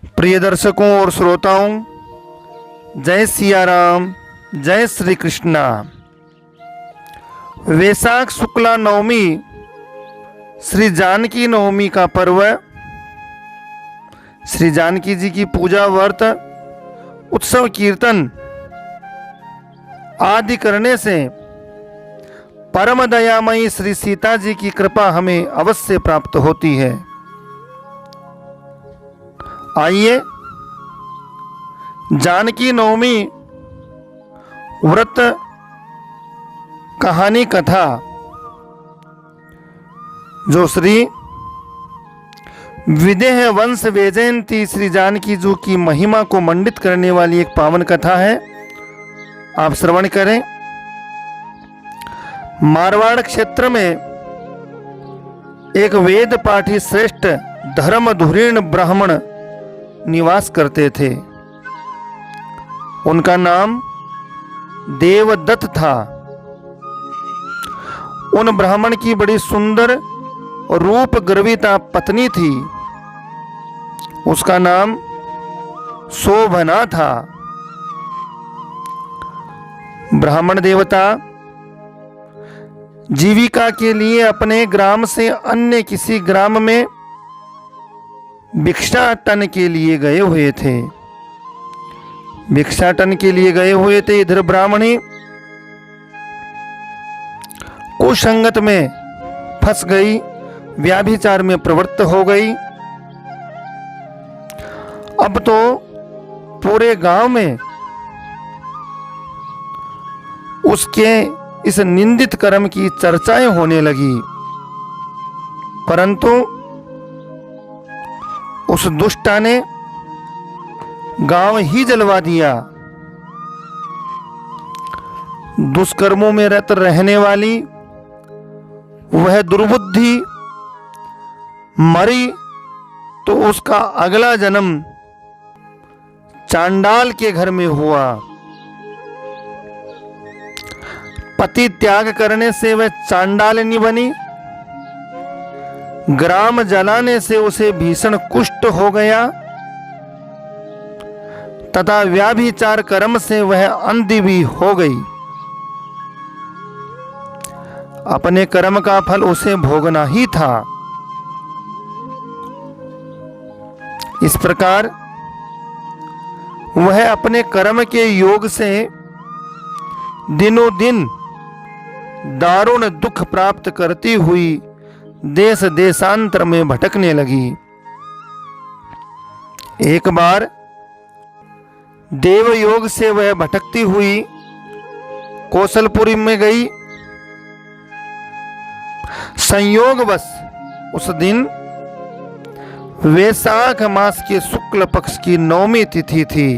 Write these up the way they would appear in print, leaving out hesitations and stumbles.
प्रिय दर्शकों और श्रोताओं, जय सिया राम, जय श्री कृष्णा। वैशाख शुक्ला नवमी श्री जानकी नवमी का पर्व श्री जानकी जी की पूजा, व्रत, उत्सव, कीर्तन आदि करने से परम दयामयी श्री सीता जी की कृपा हमें अवश्य प्राप्त होती है। आइए जानकी नवमी व्रत कहानी कथा जो श्री विदेह वंश वैजयंती श्री जानकी जी की महिमा को मंडित करने वाली एक पावन कथा है, आप श्रवण करें। मारवाड़ क्षेत्र में एक वेद पाठी श्रेष्ठ धर्म धुरीण ब्राह्मण निवास करते थे। उनका नाम देवदत्त था। उन ब्राह्मण की बड़ी सुंदर और रूप गर्विता पत्नी थी। उसका नाम शोभना था। ब्राह्मण देवता जीविका के लिए अपने ग्राम से अन्य किसी ग्राम में भिक्षाटन के लिए गए हुए थे। इधर ब्राह्मणी कुसंगत में फंस गई, व्याभिचार में प्रवृत्त हो गई। अब तो पूरे गांव में उसके इस निंदित कर्म की चर्चाएं होने लगी, परंतु उस दुष्टा ने गांव ही जलवा दिया। दुष्कर्मों में रत रहने वाली वह दुर्बुद्धि मरी तो उसका अगला जन्म चांडाल के घर में हुआ। पति त्याग करने से वह चांडालिनी बनी। ग्राम जलाने से उसे भीषण कुष्ठ हो गया तथा व्याभिचार कर्म से वह अंधी भी हो गई। अपने कर्म का फल उसे भोगना ही था। इस प्रकार वह अपने कर्म के योग से दिनों दिन दारुण दुख प्राप्त करती हुई देश देशांतर में भटकने लगी। एक बार देव योग से वह भटकती हुई कौशलपुरी में गई। संयोगवश उस दिन वैशाख मास के शुक्ल पक्ष की नवमी तिथि थी,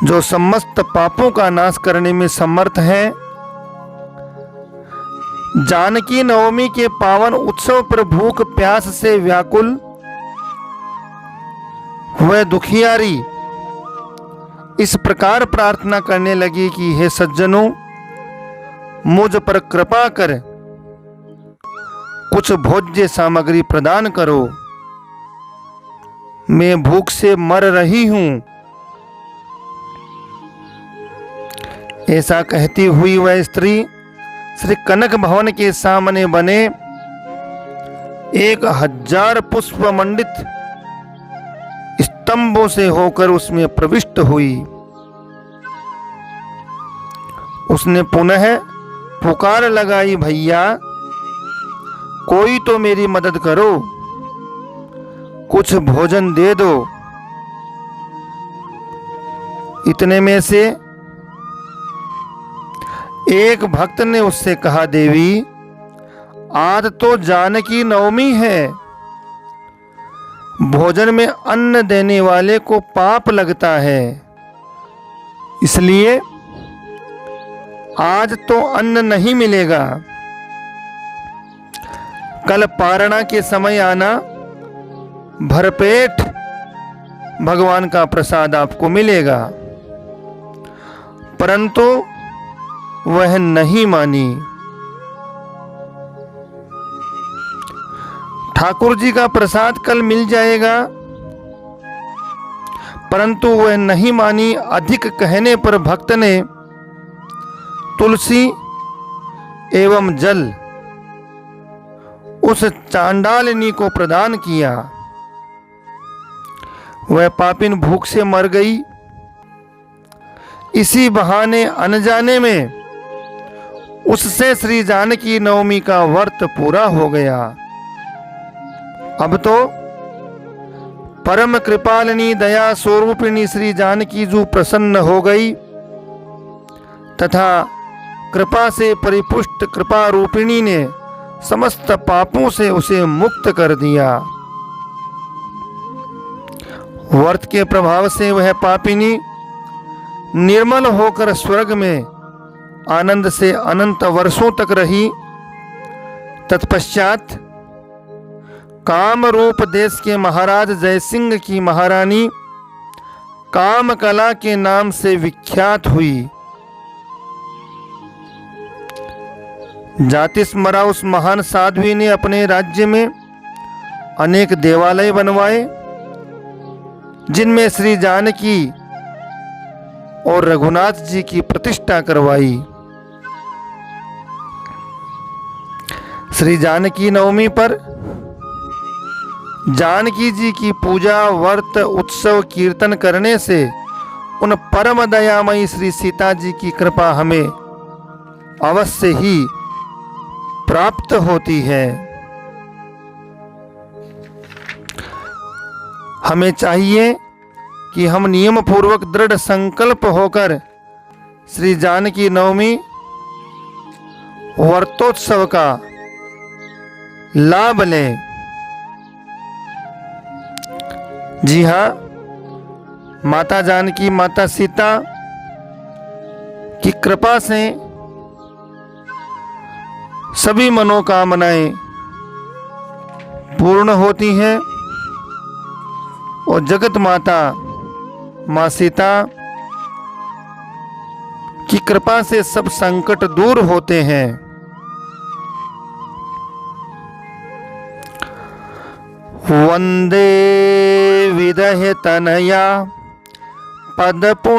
जो समस्त पापों का नाश करने में समर्थ है। जानकी नवमी के पावन उत्सव पर भूख प्यास से व्याकुल वह दुखियारी इस प्रकार प्रार्थना करने लगी कि हे सज्जनों, मुझ पर कृपा कर कुछ भोज्य सामग्री प्रदान करो। मैं भूख से मर रही हूं। ऐसा कहती हुई वह स्त्री श्री कनक भवन के सामने बने 1000 पुष्प मंडित स्तंभों से होकर उसमें प्रविष्ट हुई। उसने पुनः पुकार लगाई, भैया कोई तो मेरी मदद करो, कुछ भोजन दे दो। इतने में से एक भक्त ने उससे कहा, देवी आज तो जानकी नवमी है, भोजन में अन्न देने वाले को पाप लगता है, इसलिए आज तो अन्न नहीं मिलेगा। कल पारणा के समय आना, भरपेट भगवान का प्रसाद आपको मिलेगा। परंतु वह नहीं मानी। ठाकुर जी का प्रसाद कल मिल जाएगा, परंतु वह नहीं मानी। अधिक कहने पर भक्त ने तुलसी एवं जल उस चांडालिनी को प्रदान किया। वह पापिन भूख से मर गई। इसी बहाने अनजाने में उससे श्री जानकी नवमी का व्रत पूरा हो गया। अब तो परम कृपालिनी दया स्वरूपिणी श्री जानकी जी प्रसन्न हो गई तथा कृपा से परिपुष्ट कृपा रूपिणी ने समस्त पापों से उसे मुक्त कर दिया। व्रत के प्रभाव से वह पापिनी निर्मल होकर स्वर्ग में आनंद से अनंत वर्षों तक रही। तत्पश्चात काम रूप देश के महाराज जयसिंह की महारानी काम कला के नाम से विख्यात हुई। जातिस्मरा उस महान साध्वी ने अपने राज्य में अनेक देवालय बनवाए, जिनमें श्री जानकी और रघुनाथ जी की प्रतिष्ठा करवाई। श्री जानकी नवमी पर जानकी जी की पूजा, व्रत, उत्सव, कीर्तन करने से उन परम दयामयी श्री सीता जी की कृपा हमें अवश्य ही प्राप्त होती है। हमें चाहिए कि हम नियम पूर्वक दृढ़ संकल्प होकर श्री जानकी नवमी व्रतोत्सव का लाभ लें। जी हाँ, माता जानकी, माता सीता की कृपा से सभी मनोकामनाएं पूर्ण होती हैं और जगत माता माँ सीता की कृपा से सब संकट दूर होते हैं। वंदे विदहे तनया पदपुंडरीकम्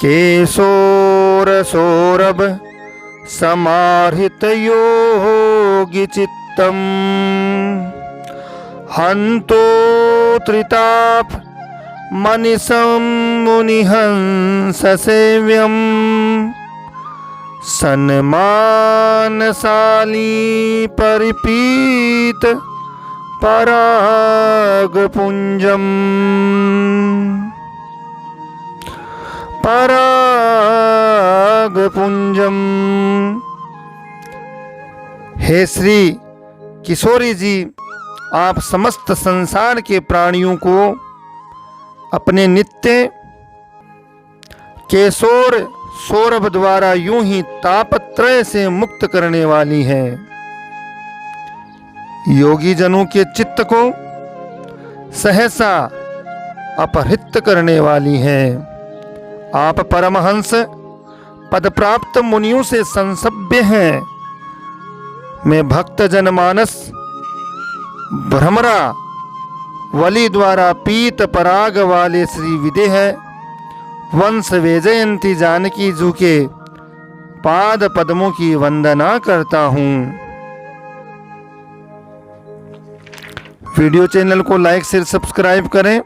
केशोरसौरभ समाहृत योगी चित्तम् हंतो त्रिताप मनिषं मुनिहंस सेव्यम् सन्मानशाली परिपीत परागपुंजम् परागपुंजम्। हे श्री किशोरी जी, आप समस्त संसार के प्राणियों को अपने नित्य केशोर सौरभ द्वारा यूं ही तापत्रय से मुक्त करने वाली हैं। योगी जनों के चित्त को सहसा अपहृत करने वाली हैं। आप परमहंस पद प्राप्त मुनियों से संसभ्य हैं। मैं भक्त जनमानस भ्रमरा वली द्वारा पीत पराग वाले श्री विदेह वंश वैजयंती जानकी जी के पाद पद्मों की वंदना करता हूँ। वीडियो चैनल को लाइक शेयर सब्सक्राइब करें।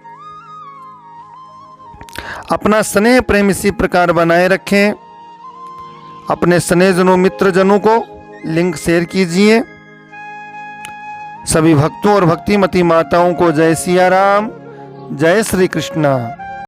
अपना स्नेह प्रेम इसी प्रकार बनाए रखें। अपने स्नेहजनों मित्रजनों को लिंक शेयर कीजिए। सभी भक्तों और भक्तिमती माताओं को जय सिया राम, जय श्री कृष्णा।